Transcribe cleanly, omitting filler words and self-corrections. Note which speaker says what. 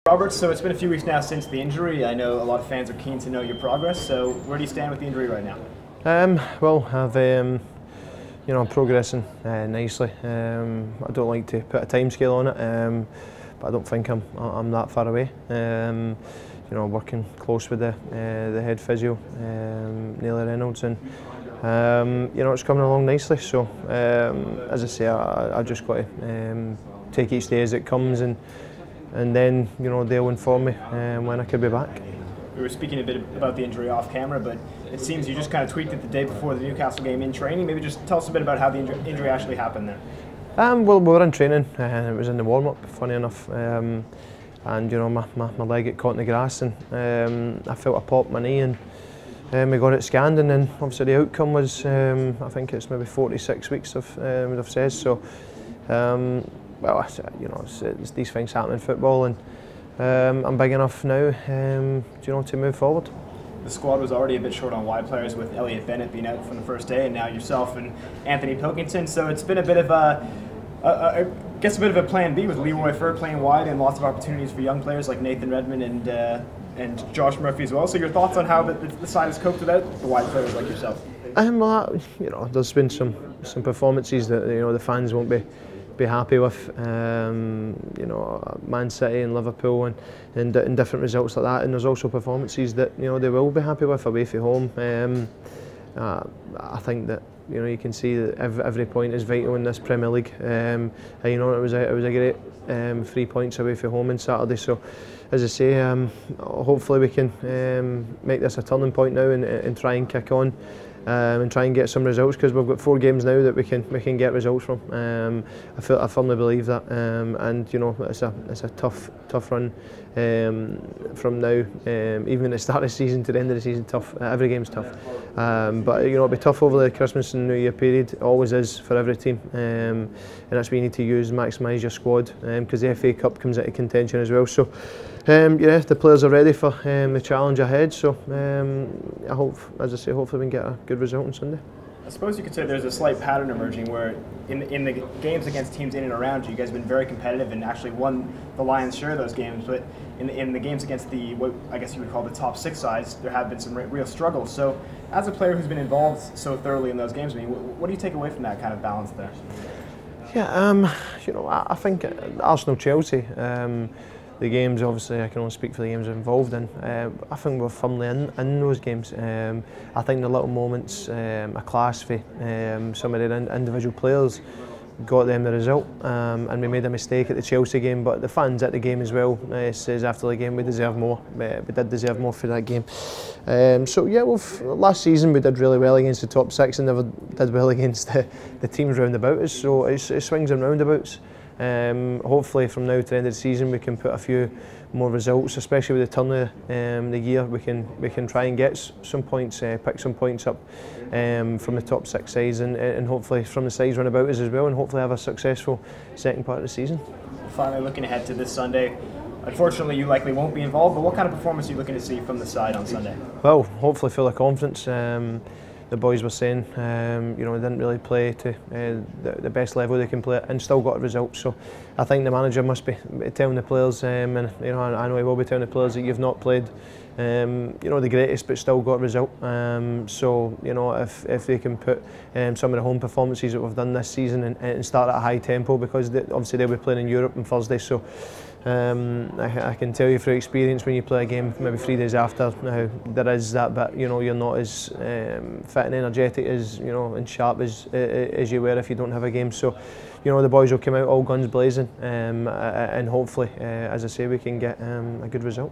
Speaker 1: Robert, so it's been a few weeks now since the injury. I know a lot of fans are keen to know your progress. So where do you stand with the injury right now?
Speaker 2: Well, I'm progressing nicely. I don't like to put a time scale on it, but I don't think I'm that far away. Working close with the head physio, Neil Reynolds, and it's coming along nicely. So as I say, I just got to take each day as it comes, and then they'll inform me when I could be back.
Speaker 1: We were speaking a bit about the injury off camera, but it seems you just kind of tweaked it the day before the Newcastle game in training. Maybe just tell us a bit about how the injury actually happened there.
Speaker 2: Well, we were in training, and it was in the warm-up, funny enough. And my leg got caught in the grass, and I felt I popped my knee, and we got it scanned, and then obviously the outcome was I think it's maybe 46 weeks of says. So well, it's these things happen in football, and I'm big enough now to move forward.
Speaker 1: The squad was already a bit short on wide players, with Elliot Bennett being out from the first day, and now yourself and Anthony Pilkington. So it's been a bit of I guess a bit of a plan B with Leroy Fer playing wide, and lots of opportunities for young players like Nathan Redmond and Josh Murphy as well. So your thoughts on how the side has coped without the wide players like yourself?
Speaker 2: Well, there's been some performances that the fans won't be happy with. Man City and Liverpool and different results like that, and there's also performances that they will be happy with away from home. I think that you can see that every point is vital in this Premier League. It was a great 3 points away from home on Saturday. So as I say, hopefully we can make this a turning point now and try and kick on. And try and get some results, because we've got 4 games now that we can get results from. I firmly believe that, and it's a tough run from now. Even at the start of the season to the end of the season, tough. Every game's tough, but it'll be tough over the Christmas and New Year period. It always is for every team, and that's what you need to use, maximise your squad, because the FA Cup comes into contention as well. So. The players are ready for the challenge ahead, so I hope, as I say, hopefully we can get a good result on Sunday.
Speaker 1: I suppose you could say there's a slight pattern emerging where in the games against teams in and around you guys have been very competitive and actually won the lion's share of those games, but in the games against what I guess you would call the top 6 sides, there have been some real struggles. So as a player who's been involved so thoroughly in those games, what do you take away from that kind of balance there?
Speaker 2: Yeah, I think Arsenal-Chelsea, the games, obviously I can only speak for the games I'm involved in, I think we're firmly in those games. I think the little moments, a class for some of the individual players got them the result, and we made a mistake at the Chelsea game, but the fans at the game as well says after the game we deserve more. We did deserve more for that game. So yeah, last season we did really well against the top 6 and never did well against the teams round about us, so it swings and roundabouts. Hopefully from now to the end of the season we can put a few more results, especially with the turn of the year. We can try and get some points, pick some points up from the top 6 sides, and hopefully from the sides round about us as well, and hopefully have a successful second part of the season.
Speaker 1: Finally, looking ahead to this Sunday, unfortunately you likely won't be involved, but what kind of performance are you looking to see from the side on Sunday?
Speaker 2: Well, hopefully full of confidence. The boys were saying, they didn't really play to the best level they can play at and still got a result. So I think the manager must be telling the players, and I know he will be telling the players that you've not played, the greatest, but still got a result. So if they can put some of the home performances that we've done this season and start at a high tempo, because obviously they'll be playing in Europe on Thursday. So I can tell you through experience, when you play a game maybe 3 days after, now there is that bit, you're not as fit and energetic as and sharp as you were if you don't have a game. So the boys will come out all guns blazing, and hopefully, as I say, we can get a good result.